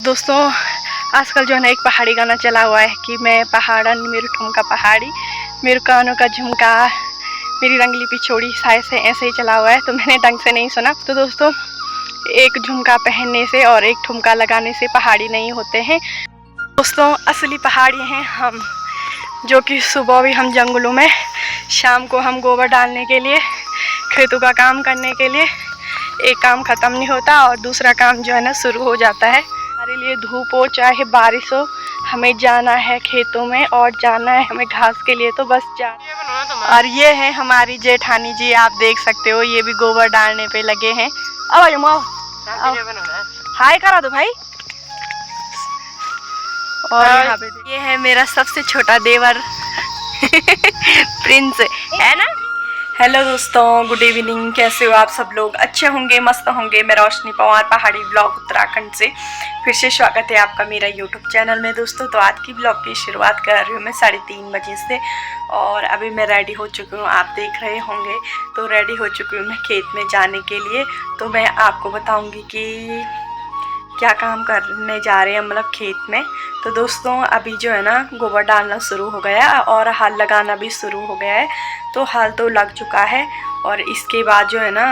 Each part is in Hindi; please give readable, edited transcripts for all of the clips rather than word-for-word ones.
दोस्तों आजकल जो है ना एक पहाड़ी गाना चला हुआ है कि मैं पहाड़न मेरे ठुमका पहाड़ी, मेरे कानों का झुमका, मेरी रंगली पिछोड़ी, शायद से ऐसे ही चला हुआ है। तो मैंने ढंग से नहीं सुना। तो दोस्तों एक झुमका पहनने से और एक ठुमका लगाने से पहाड़ी नहीं होते हैं। दोस्तों असली पहाड़ी हैं हम, जो कि सुबह भी हम जंगलों में, शाम को हम गोबर डालने के लिए, खेतों का काम करने के लिए, एक काम ख़त्म नहीं होता और दूसरा काम जो है ना शुरू हो जाता है। हमारे लिए धूप हो चाहे बारिश हो, हमें जाना है खेतों में और जाना है हमें घास के लिए, तो बस जाना। और ये है हमारी जेठानी जी, आप देख सकते हो, ये भी गोबर डालने पे लगे हैं। अब हाय करा दो भाई। और यहाँ पे ये है मेरा सबसे छोटा देवर प्रिंस, है ना। हेलो दोस्तों, गुड इवनिंग। कैसे हो आप सब लोग? अच्छे होंगे, मस्त होंगे। मैं रोशनी पवार, पहाड़ी ब्लॉग उत्तराखंड से फिर से स्वागत है आपका मेरा यूट्यूब चैनल में। दोस्तों तो आज की ब्लॉग की शुरुआत कर रही हूँ मैं 3:30 बजे से, और अभी मैं रेडी हो चुकी हूँ, आप देख रहे होंगे। तो रेडी हो चुकी हूँ मैं खेत में जाने के लिए। तो मैं आपको बताऊँगी कि क्या काम करने जा रहे हैं मतलब खेत में। तो दोस्तों अभी जो है ना गोबर डालना शुरू हो गया और हल लगाना भी शुरू हो गया है। तो हल तो लग चुका है और इसके बाद जो है ना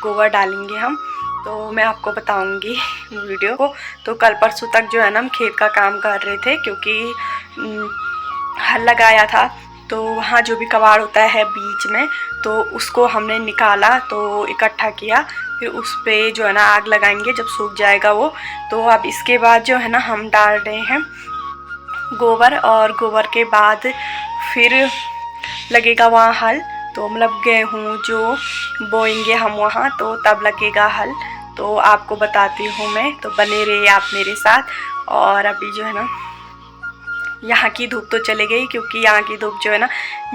गोबर डालेंगे हम। तो मैं आपको बताऊंगी वीडियो को। तो कल परसों तक जो है ना हम खेत का काम कर रहे थे, क्योंकि हल लगाया था। तो वहाँ जो भी कबाड़ होता है बीच में, तो उसको हमने निकाला, तो इकट्ठा किया, फिर उस पे जो है ना आग लगाएंगे जब सूख जाएगा वो। तो अब इसके बाद जो है ना हम डाल रहे हैं गोबर, और गोबर के बाद फिर लगेगा वहाँ हल। तो मतलब गेहूँ जो बोएंगे हम वहाँ, तो तब लगेगा हल। तो आपको बताती हूँ मैं, तो बने रहिए आप मेरे साथ। और अभी जो है ना यहाँ की धूप तो चले गई, क्योंकि यहाँ की धूप जो है ना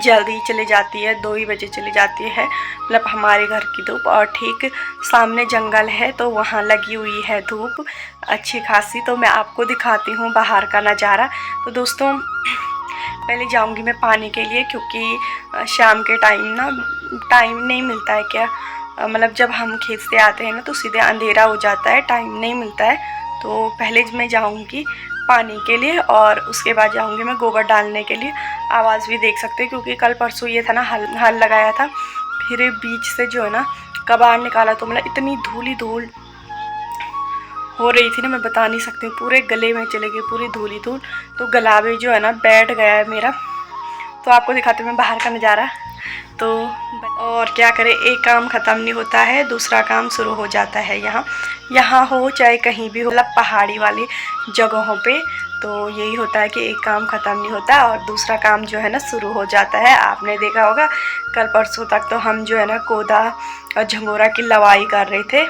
जल्दी चले जाती है, 2 ही बजे चली जाती है मतलब हमारे घर की धूप। और ठीक सामने जंगल है, तो वहाँ लगी हुई है धूप अच्छी खासी। तो मैं आपको दिखाती हूँ बाहर का नज़ारा। तो दोस्तों पहले जाऊँगी मैं पानी के लिए, क्योंकि शाम के टाइम ना टाइम नहीं मिलता है क्या, मतलब जब हम खेत से आते हैं ना तो सीधे अंधेरा हो जाता है, टाइम नहीं मिलता है। तो पहले मैं जाऊँगी पानी के लिए और उसके बाद जाऊंगी मैं गोबर डालने के लिए। आवाज़ भी देख सकते हैं, क्योंकि कल परसों ये था ना हल लगाया था, फिर बीच से जो है ना कबाड़ निकाला, तो मतलब इतनी धूल हो रही थी ना, मैं बता नहीं सकती हूँ। पूरे गले में चले गए, पूरी धूल। तो गला भी जो है ना बैठ गया है मेरा। तो आपको दिखाती हूँ मैं बाहर का नज़ारा। तो और क्या करें, एक काम ख़त्म नहीं होता है, दूसरा काम शुरू हो जाता है। यहाँ हो चाहे कहीं भी हो, मतलब पहाड़ी वाली जगहों पे तो यही होता है कि एक काम ख़त्म नहीं होता और दूसरा काम जो है ना शुरू हो जाता है। आपने देखा होगा कल परसों तक तो हम जो है ना कोदा और झंगोरा की लवाई कर रहे थे।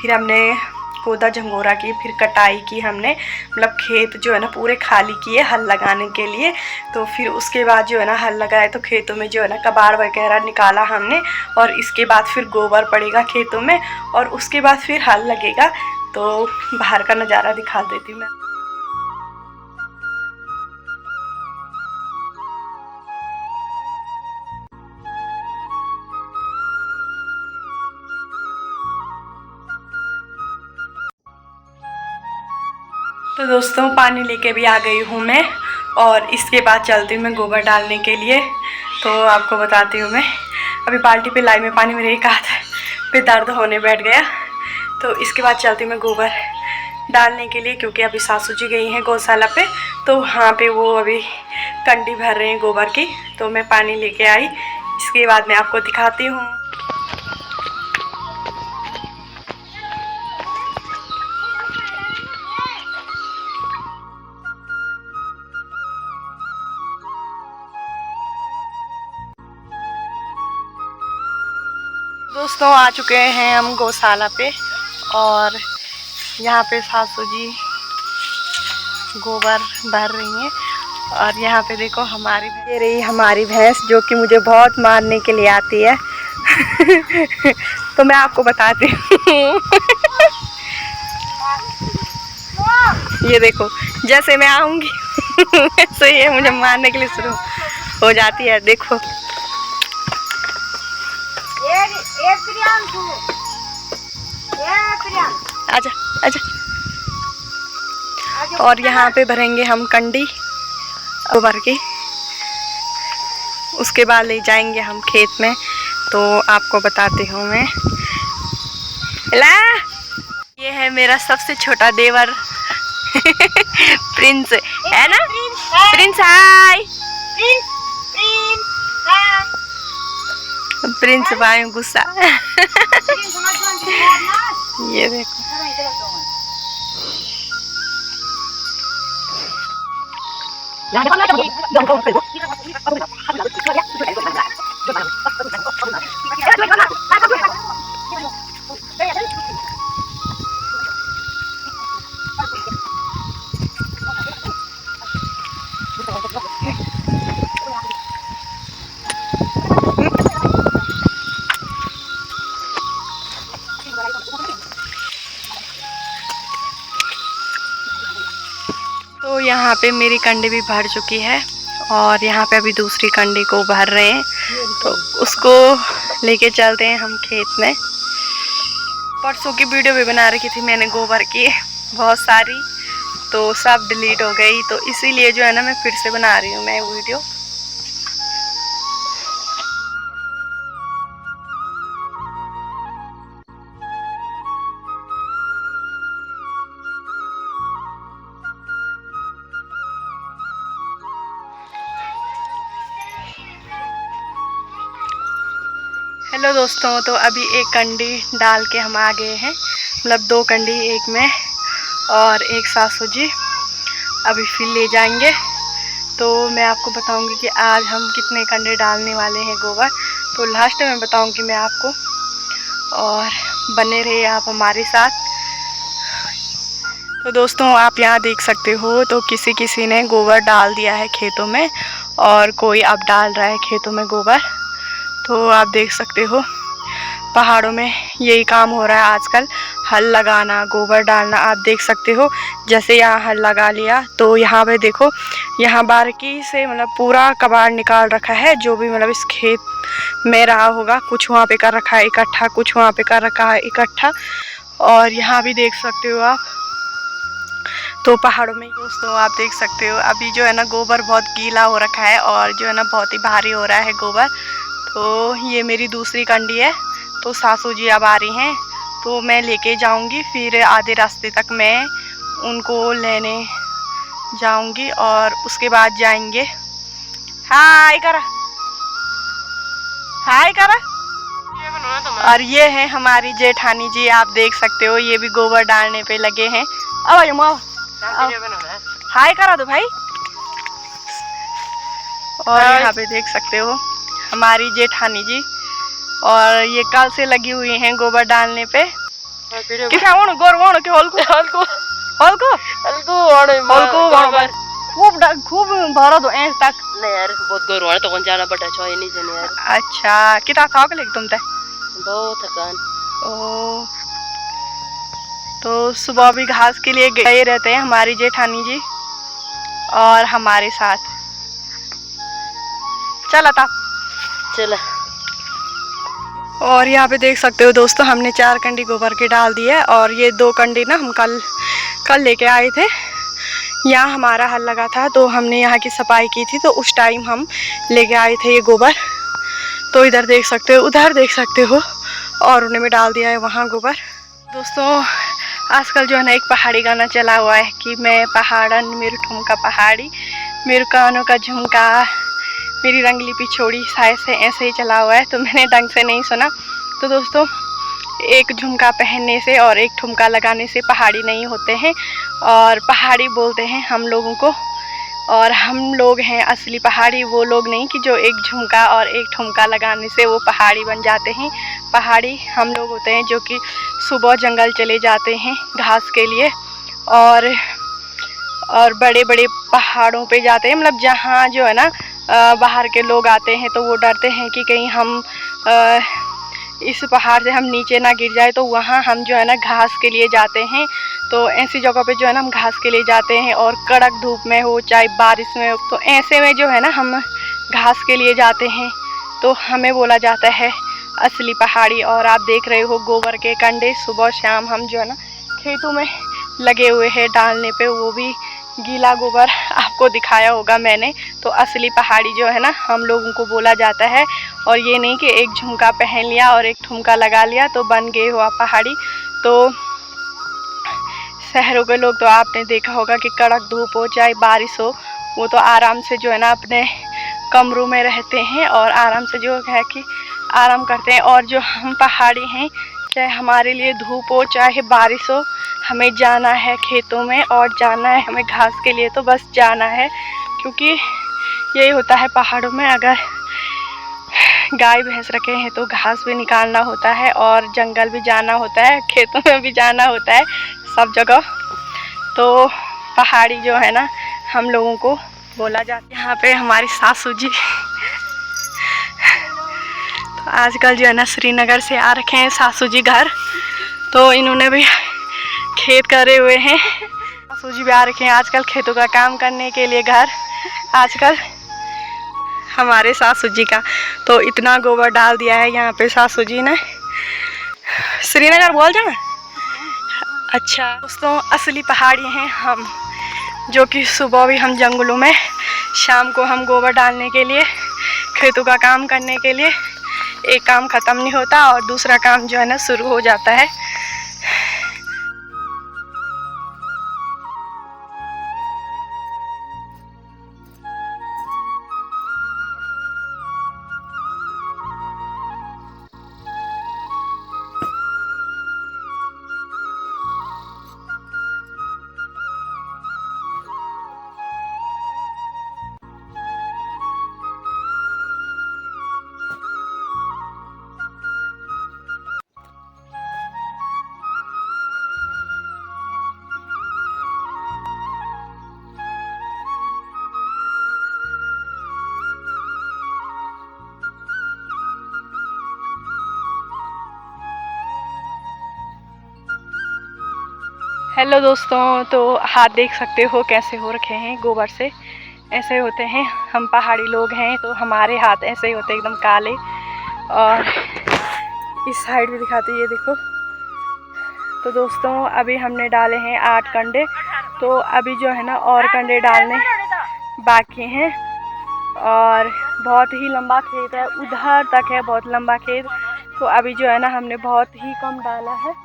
फिर हमने कोदा झंगोरा की, फिर कटाई की हमने, मतलब खेत जो है ना पूरे खाली किए हल लगाने के लिए। तो फिर उसके बाद जो है ना हल लगाए, तो खेतों में जो है ना कबाड़ वगैरह निकाला हमने, और इसके बाद फिर गोबर पड़ेगा खेतों में, और उसके बाद फिर हल लगेगा। तो बाहर का नज़ारा दिखा देती हूँ मैं। तो दोस्तों पानी लेके भी आ गई हूँ मैं, और इसके बाद चलती हूँ मैं गोबर डालने के लिए। तो आपको बताती हूँ मैं, अभी बाल्टी पे लाई में पानी, मेरे एक हाथ पे दर्द होने बैठ गया। तो इसके बाद चलती हूँ मैं गोबर डालने के लिए, क्योंकि अभी सासू जी गई हैं गौशाला पे, तो वहाँ पे वो अभी कंडी भर रहे हैं गोबर की। तो मैं पानी लेके आई, इसके बाद मैं आपको दिखाती हूँ। दोस्तों आ चुके हैं हम गौशाला पे, और यहाँ पे सासू जी गोबर भर रही हैं। और यहाँ पे देखो हमारी भैंस, जो कि मुझे बहुत मारने के लिए आती है तो मैं आपको बताती हूँ ये देखो, जैसे मैं आऊँगी वैसे ये मुझे मारने के लिए शुरू हो जाती है। देखो आजा आजा। और यहाँ पे भरेंगे हम कंडी भर के, उसके बाद ले जाएंगे हम खेत में। तो आपको बताती हूँ मैं। ला ये है मेरा सबसे छोटा देवर प्रिंस है ना। प्रिंस हाय। प्रिंस भाई गुस्सा ये देखो। तो यहाँ पे मेरी कंडी भी भर चुकी है और यहाँ पे अभी दूसरी कंडी को भर रहे हैं, तो उसको लेके चलते हैं हम खेत में। परसों की वीडियो भी बना रखी थी मैंने गोबर की बहुत सारी, तो सब डिलीट हो गई, तो इसीलिए जो है ना मैं फिर से बना रही हूँ मैं वीडियो। हेलो दोस्तों, तो अभी एक कंडी डाल के हम आ गए हैं, मतलब 2 कंडी एक में और एक सासू जी अभी फिर ले जाएंगे। तो मैं आपको बताऊंगी कि आज हम कितने कंडे डालने वाले हैं गोबर, तो लास्ट में बताऊंगी मैं आपको, और बने रहे आप हमारे साथ। तो दोस्तों आप यहाँ देख सकते हो, तो किसी ने गोबर डाल दिया है खेतों में और कोई अब डाल रहा है खेतों में गोबर। तो आप देख सकते हो पहाड़ों में यही काम हो रहा है आजकल, हल लगाना, गोबर डालना। आप देख सकते हो जैसे यहाँ हल लगा लिया, तो यहाँ पे देखो, यहाँ बारीकी से मतलब पूरा कबाड़ निकाल रखा है, जो भी मतलब इस खेत में रहा होगा, कुछ वहाँ पे कर रखा है इकट्ठा, कुछ वहाँ पे कर रखा है इकट्ठा। और यहाँ भी देख सकते हो आप, तो पहाड़ों में दोस्तों आप देख सकते हो अभी जो है ना गोबर बहुत गीला हो रखा है और जो है ना बहुत ही भारी हो रहा है गोबर। तो ये मेरी दूसरी कंडी है, तो सासू जी अब आ रही हैं, तो मैं लेके जाऊंगी, फिर आधे रास्ते तक मैं उनको लेने जाऊंगी और उसके बाद जाएंगे। हाय करा, हाय करा। और ये है हमारी जेठानी जी, आप देख सकते हो, ये भी गोबर डालने पे लगे हैं। अब हाय करा दो भाई। और यहाँ पे देख सकते हो हमारी जेठानी जी, और ये कल से लगी हुई हैं गोबर डालने पे। खूब भरो दो ऐस तक नहीं यार, बहुत गोर वाला तो कौन जाना पड़ा चाहिए नहीं जने यार। अच्छा कितना थक लगे तुम ते? बहुत थकान। ओ तो सुबह भी घास के लिए गए रहते हैं हमारी जेठानी जी और हमारे साथ। चला था चला। और यहाँ पे देख सकते हो दोस्तों, हमने 4 कंडी गोबर के डाल दी है और ये 2 कंडी ना हम कल लेके आए थे। यहाँ हमारा हल लगा था, तो हमने यहाँ की सफाई की थी, तो उस टाइम हम लेके आए थे ये गोबर। तो इधर देख सकते हो, उधर देख सकते हो, और उन्हें में डाल दिया है वहाँ गोबर। दोस्तों आजकल जो है ना एक पहाड़ी गाना चला हुआ है कि मैं पहाड़न मेरे ठुमका पहाड़ी, मेरे कानों का झुमका, मेरी रंगली पिछोड़ी, शायद से ऐसे ही चला हुआ है, तो मैंने ढंग से नहीं सुना। तो दोस्तों एक झुमका पहनने से और एक ठुमका लगाने से पहाड़ी नहीं होते हैं, और पहाड़ी बोलते हैं हम लोगों को, और हम लोग हैं असली पहाड़ी, वो लोग नहीं कि जो एक झुमका और एक ठुमका लगाने से वो पहाड़ी बन जाते हैं। पहाड़ी हम लोग होते हैं जो कि सुबह जंगल चले जाते हैं घास के लिए, और बड़े बड़े पहाड़ों पे जाते हैं, मतलब जहाँ जो है ना बाहर के लोग आते हैं, तो वो डरते हैं कि कहीं हम इस पहाड़ से हम नीचे ना गिर जाए, तो वहाँ हम जो है ना घास के लिए जाते हैं। तो ऐसी जगह पे जो है ना हम घास के लिए जाते हैं, और कड़क धूप में हो चाहे बारिश में हो, तो ऐसे में जो है ना हम घास के लिए जाते हैं, तो हमें बोला जाता है असली पहाड़ी। और आप देख रहे हो गोबर के कंडे, सुबह शाम हम जो है ना खेतों में लगे हुए हैं डालने पे, वो भी गीला गोबर आपको दिखाया होगा मैंने। तो असली पहाड़ी जो है ना हम लोगों को बोला जाता है, और ये नहीं कि एक झुमका पहन लिया और एक ठुमका लगा लिया तो बन गए हो आप पहाड़ी। तो शहरों के लोग तो आपने देखा होगा कि कड़क धूप हो चाहे बारिश हो, वो तो आराम से जो है ना अपने कमरों में रहते हैं और आराम से जो है कि आराम करते हैं। और जो हम पहाड़ी हैं, चाहे हमारे लिए धूप हो चाहे बारिश हो, हमें जाना है खेतों में और जाना है हमें घास के लिए, तो बस जाना है। क्योंकि यही होता है पहाड़ों में, अगर गाय भैंस रखे हैं तो घास भी निकालना होता है और जंगल भी जाना होता है, खेतों में भी जाना होता है, सब जगह। तो पहाड़ी जो है ना हम लोगों को बोला जाता है। यहाँ पे हमारी सासू जी तो आजकल जो है ना श्रीनगर से आ रखे हैं सासू जी घर, तो इन्होंने भी खेत करे हुए हैं। सासू जी भी आ रखे हैं आजकल खेतों का काम करने के लिए घर। आजकल हमारे सासू जी का तो इतना गोबर डाल दिया है यहाँ पे सासू जी ने। श्रीनगर बोल जाना। अच्छा दोस्तों, असली पहाड़ी हैं हम, जो कि सुबह भी हम जंगलों में, शाम को हम गोबर डालने के लिए, खेतों का काम करने के लिए, एक काम ख़त्म नहीं होता और दूसरा काम जो है ना शुरू हो जाता है। हेलो दोस्तों, तो हाथ देख सकते हो कैसे हो रखे हैं गोबर से। ऐसे होते हैं हम पहाड़ी लोग हैं, तो हमारे हाथ ऐसे ही होते हैं एकदम काले। और इस साइड भी दिखाते, ये देखो। तो दोस्तों अभी हमने डाले हैं 8 कंडे, तो अभी जो है ना और कंडे डालने बाकी हैं। और बहुत ही लंबा खेत है, उधर तक है बहुत लंबा खेत। तो अभी जो है ना हमने बहुत ही कम डाला है,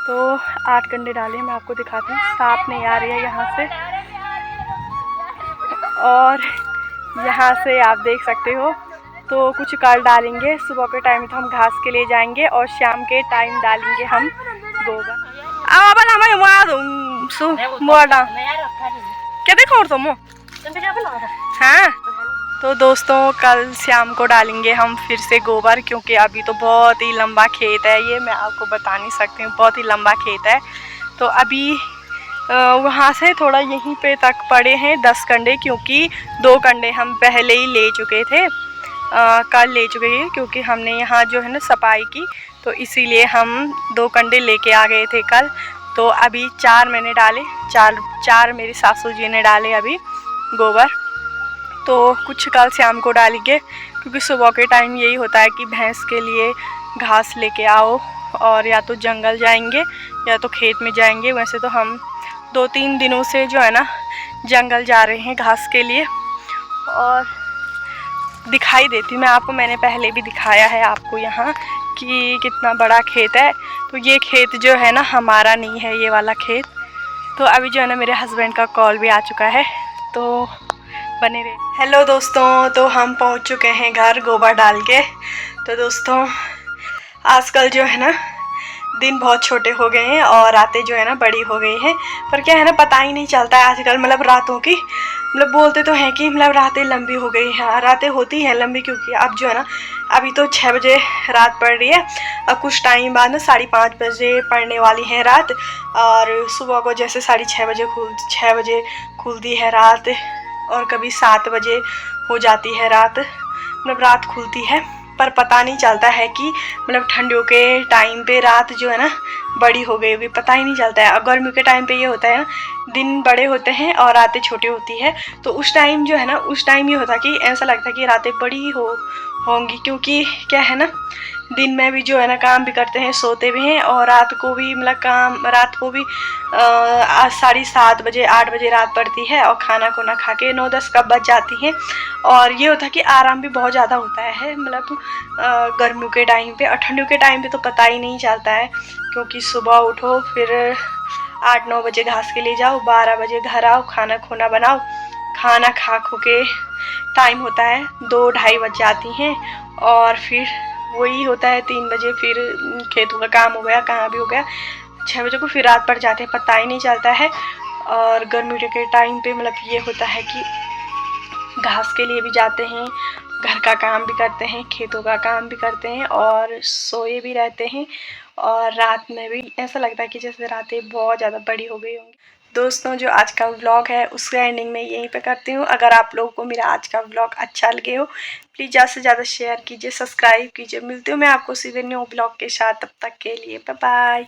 तो 8 कंडे डाले हैं। मैं आपको दिखाती हूँ, सांप नहीं आ रही है यहाँ से। और यहाँ से आप देख सकते हो। तो कुछ कल डालेंगे, सुबह के टाइम तो हम घास के लिए जाएंगे और शाम के टाइम डालेंगे हम गोबर। क्या देखो तुम? हाँ, तो दोस्तों कल शाम को डालेंगे हम फिर से गोबर, क्योंकि अभी तो बहुत ही लंबा खेत है, ये मैं आपको बता नहीं सकती हूँ, बहुत ही लंबा खेत है। तो अभी वहाँ से थोड़ा यहीं पे तक पड़े हैं 10 कंडे, क्योंकि 2 कंडे हम पहले ही ले चुके थे, कल ले चुके हैं, क्योंकि हमने यहाँ जो है ना सफाई की, तो इसीलिए हम 2 कंडे लेके आ गए थे कल। तो अभी 4 मैंने डाले, चार मेरी सासू जी ने डाले अभी गोबर। तो कुछ कल शाम को डालेंगे, क्योंकि सुबह के टाइम यही होता है कि भैंस के लिए घास लेके आओ, और या तो जंगल जाएंगे या तो खेत में जाएंगे। वैसे तो हम 2-3 दिनों से जो है ना जंगल जा रहे हैं घास के लिए। और दिखाई देती मैं आपको, मैंने पहले भी दिखाया है आपको यहाँ कि कितना बड़ा खेत है। तो ये खेत जो है ना हमारा नहीं है, ये वाला खेत। तो अभी जो है ना मेरे हस्बैंड का कॉल भी आ चुका है, तो बने रहे। हेलो दोस्तों, तो हम पहुंच चुके हैं घर गोबर डाल के। तो दोस्तों आजकल जो है ना दिन बहुत छोटे हो गए हैं और रातें जो है ना बड़ी हो गई हैं, पर क्या है ना पता ही नहीं चलता है आजकल, मतलब रातों की, मतलब बोलते तो हैं कि मतलब रातें लंबी हो गई हैं, रातें होती हैं लंबी, क्योंकि अब जो है ना अभी तो 6 बजे रात पड़ रही है, अब कुछ टाइम बाद ना 5:30 बजे पड़ने वाली है रात। और सुबह को जैसे 6:30 बजे 6 बजे खुलती है रात, और कभी 7 बजे हो जाती है रात, मतलब रात खुलती है। पर पता नहीं चलता है कि मतलब ठंडियों के टाइम पे रात जो है ना बड़ी हो गई होगी, पता ही नहीं चलता है। और गर्मियों के टाइम पे ये होता है ना, दिन बड़े होते हैं और रातें छोटी होती है, तो उस टाइम जो है ना, उस टाइम ये होता कि ऐसा लगता है कि रातें बड़ी होंगी, क्योंकि क्या है ना, दिन में भी जो है ना काम भी करते हैं, सोते भी हैं, और रात को भी मतलब काम, रात को भी 7:30 बजे 8 बजे रात पड़ती है, और खाना खुना खा के 9-10 कब बज जाती हैं। और ये होता है कि आराम भी बहुत ज़्यादा होता है, मतलब गर्मियों के टाइम पे। और ठंडियों के टाइम पे तो पता ही नहीं चलता है, क्योंकि सुबह उठो, फिर 8-9 बजे घास के लिए जाओ, 12 बजे घर आओ, खाना खुना बनाओ, खाना खा खो के टाइम होता है 2-2:30 बज जाती हैं, और फिर वही होता है 3 बजे, फिर खेतों का काम हो गया, कहाँ भी हो गया, 6 बजे को फिर रात पड़ जाते हैं, पता ही नहीं चलता है। और गर्मी के टाइम पे मतलब ये होता है कि घास के लिए भी जाते हैं, घर का काम भी करते हैं, खेतों का काम भी करते हैं, और सोए भी रहते हैं, और रात में भी ऐसा लगता है कि जैसे रातें बहुत ज़्यादा बड़ी हो गई होंगी। दोस्तों, जो आज का व्लॉग है उसका एंडिंग मैं यहीं पे करती हूँ। अगर आप लोगों को मेरा आज का व्लॉग अच्छा लगे हो, प्लीज़ ज़्यादा से ज़्यादा शेयर कीजिए, सब्सक्राइब कीजिए। मिलती हूँ मैं आपको सीधे न्यू व्लॉग के साथ, तब तक के लिए बाय बाय।